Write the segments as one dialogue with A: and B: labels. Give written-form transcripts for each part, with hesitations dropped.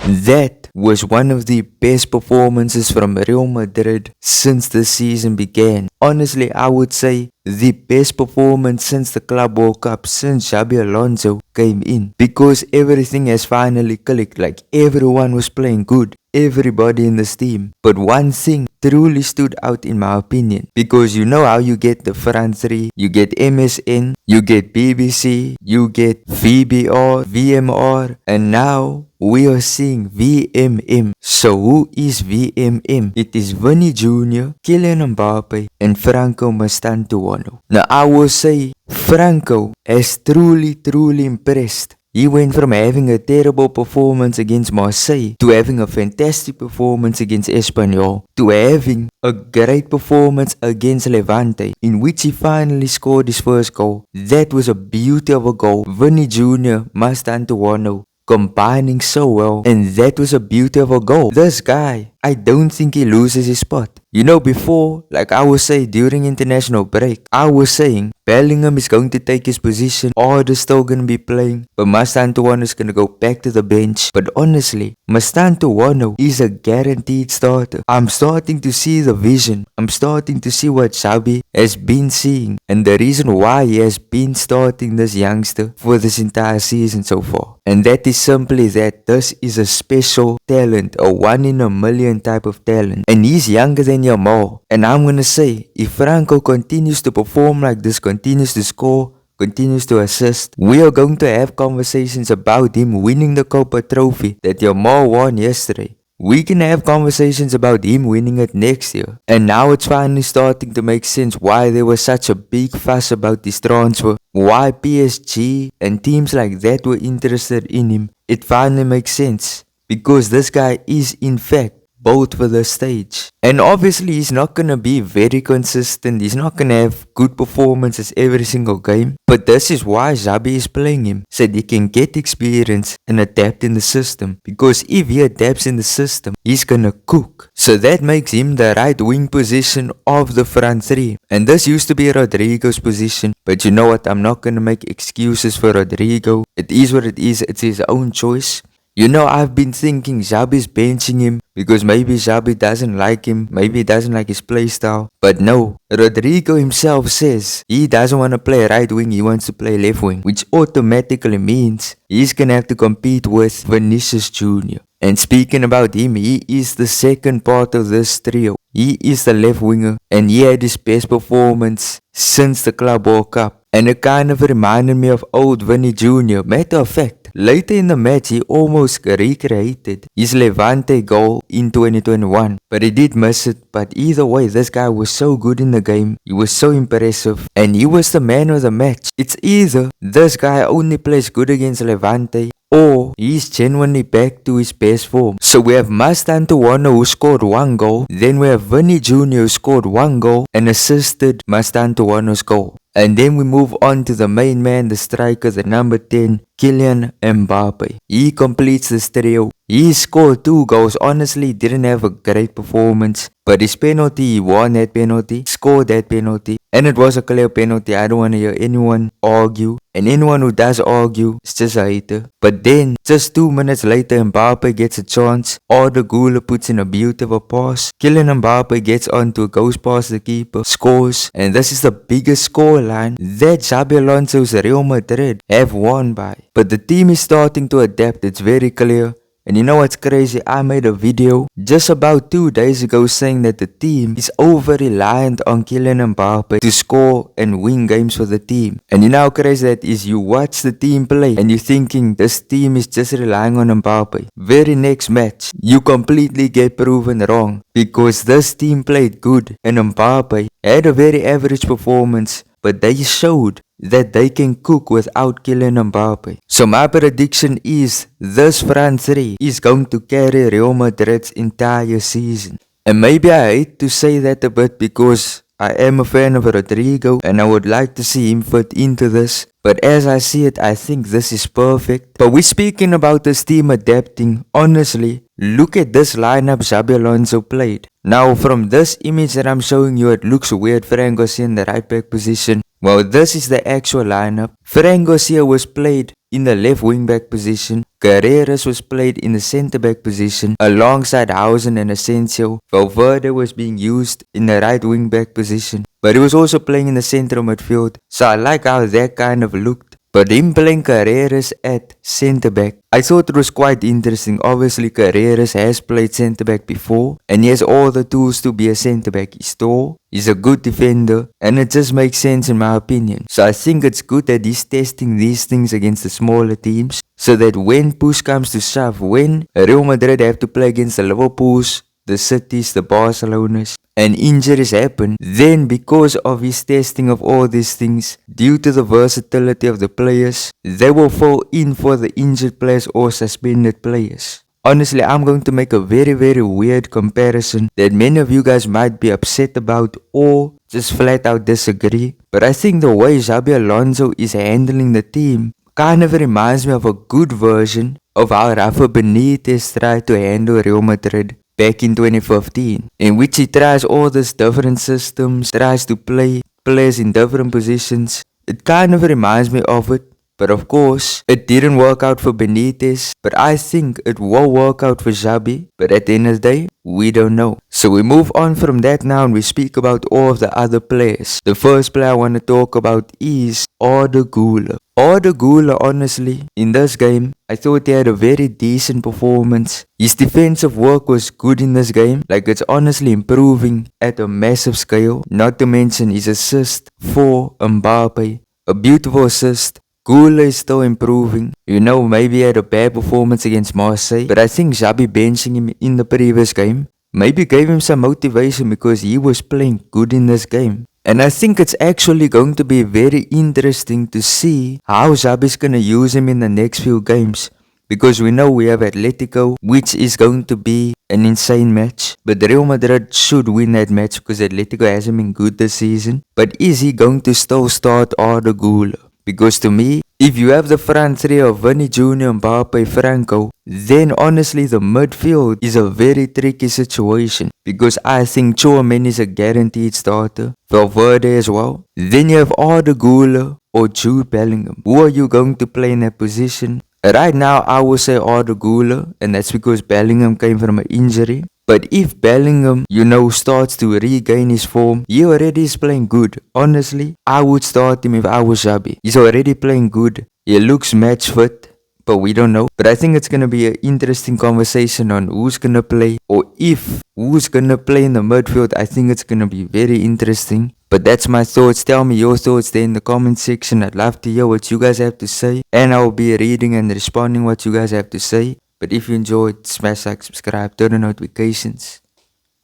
A: That was one of the best performances from Real Madrid since the season began. Honestly, I would say the best performance since the Club World Cup, since Xabi Alonso came in. Because everything has finally clicked, like everyone was playing good, everybody in this team. But one thing truly stood out in my opinion, because you know how you get the front three, you get MSN, you get BBC, you get VBR, VMR, and now we are seeing VMM. So who is VMM? It is Vini Jr., Kylian Mbappe, and Franco Mastantuono. Now I will say Franco has truly impressed. He went from having a terrible performance against Marseille to having a fantastic performance against Espanyol to having a great performance against Levante, in which he finally scored his first goal. That was a beauty of a goal. Vini Jr., Mastantuono combining so well, and that was a beauty of a goal. This guy, I don't think he loses his spot. You know, before, like I would say during international break, I was saying Bellingham is going to take his position, Order's still going to be playing, but Mastantuono is going to go back to the bench. But honestly, Mastantuono is a guaranteed starter. I'm starting to see the vision. I'm starting to see what Xabi has been seeing, and the reason why he has been starting this youngster for this entire season so far. And that is simply that this is a special talent, a 1 in a million type of talent. And he's younger than Yamal. And I'm gonna say, if Franco continues to perform like this, continues to score, continues to assist, we are going to have conversations about him winning the Copa Trophy that Yamal won yesterday. We can have conversations about him winning it next year. And now it's finally starting to make sense why there was such a big fuss about this transfer, why PSG and teams like that were interested in him. It finally makes sense, because this guy is in fact built for the stage. And obviously he's not gonna be very consistent, he's not gonna have good performances every single game, but this is why Xabi is playing him, so that he can get experience and adapt in the system. Because if he adapts in the system, he's gonna cook. So that makes him the right wing position of the front three. And this used to be Rodrygo's position, but you know what, I'm not gonna make excuses for Rodrygo. It is what it is, it's his own choice. You know, I've been thinking Xabi's benching him because maybe Xabi doesn't like him, maybe he doesn't like his playstyle. But no, Rodrygo himself says he doesn't want to play right wing, he wants to play left wing, which automatically means he's gonna have to compete with Vinicius Jr. And speaking about him, he is the second part of this trio. He is the left winger, and he had his best performance since the Club World Cup. And it kind of reminded me of old Vini Jr. Matter of fact, later in the match, he almost recreated his Levante goal in 2021, but he did miss it. But either way, this guy was so good in the game, he was so impressive, and he was the man of the match. It's either this guy only plays good against Levante, or he's genuinely back to his best form. So we have Mastantuono who scored 1 goal, then we have Vini Jr. who scored 1 goal and assisted Mastantuono's goal. And then we move on to the main man, the striker, the number 10, Kylian Mbappe. He completes this trio. He scored 2 goals. Honestly, didn't have a great performance, but his penalty, he won that penalty, scored that penalty, and it was a clear penalty. I don't want to hear anyone argue, and anyone who does argue is just a hater. But then, just 2 minutes later, Mbappe gets a chance. Arda Guler puts in a beautiful pass. Kylian Mbappe gets onto, goes past the keeper, scores, and this is the biggest scoreline that Xabi Alonso's Real Madrid have won by. But the team is starting to adapt, it's very clear. And you know what's crazy? I made a video just about 2 days ago saying that the team is over-reliant on Kylian Mbappe to score and win games for the team. And you know how crazy that is? You watch the team play and you're thinking this team is just relying on Mbappe. Very next match, you completely get proven wrong, because this team played good and Mbappe had a very average performance, but they showed that they can cook without Kylian Mbappe. So my prediction is this front three is going to carry Real Madrid's entire season. And maybe I hate to say that a bit, because I am a fan of Rodrygo and I would like to see him fit into this. But as I see it, I think this is perfect. But we're speaking about this team adapting. Honestly, look at this lineup Xabi Alonso played. Now from this image that I'm showing you, it looks weird. Fran Garcia in the right back position. Well, this is the actual lineup. Fran Garcia was played in the left wing-back position. Carreras was played in the centre-back position alongside Hausen and Asensio. Valverde was being used in the right wing-back position, but he was also playing in the central midfield, so I like how that kind of looked. But him playing Carreras at centre-back, I thought it was quite interesting. Obviously Carreras has played centre-back before, and he has all the tools to be a centre-back. He's tall, he's a good defender, and it just makes sense in my opinion. So I think it's good that he's testing these things against the smaller teams, so that when push comes to shove, when Real Madrid have to play against the Liverpools, the Cities, the Barcelonas, and injuries happen, then because of his testing of all these things, due to the versatility of the players, they will fall in for the injured players or suspended players. Honestly, I'm going to make a very weird comparison that many of you guys might be upset about or just flat out disagree, but I think the way Xabi Alonso is handling the team kind of reminds me of a good version of how Rafa Benitez tried to handle Real Madrid back in 2015, in which he tries all these different systems, tries to play players in different positions. It kind of reminds me of it, but of course, it didn't work out for Benitez, but I think it will work out for Xabi, but at the end of the day, we don't know. So we move on from that now and we speak about all of the other players. The first player I want to talk about is Guler. Guler, honestly, in this game, I thought he had a very decent performance. His defensive work was good in this game, like it's honestly improving at a massive scale. Not to mention his assist for Mbappe, a beautiful assist. Guler is still improving. You know, maybe he had a bad performance against Marseille, but I think Xabi benching him in the previous game maybe gave him some motivation because he was playing good in this game. And I think it's actually going to be very interesting to see how Xabi's gonna use him in the next few games. Because we know we have Atletico, which is going to be an insane match. But Real Madrid should win that match because Atletico hasn't been good this season. But is he going to still start Guler? Because to me, if you have the front three of Vini Jr., Mbappe, Franco, then honestly the midfield is a very tricky situation. Because I think Tchouameni is a guaranteed starter, Valverde as well. Then you have Guler or Jude Bellingham. Who are you going to play in that position? Right now I will say Guler, and that's because Bellingham came from an injury. But if Bellingham, starts to regain his form, he already is playing good. Honestly, I would start him if I was Xabi. He's already playing good. He looks match fit, but we don't know. But I think it's going to be an interesting conversation on who's going to play, or if who's going to play in the midfield. I think it's going to be very interesting. But that's my thoughts. Tell me your thoughts there in the comment section. I'd love to hear what you guys have to say, and I'll be reading and responding what you guys have to say. But if you enjoyed, smash like, subscribe, turn on notifications.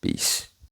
A: Peace.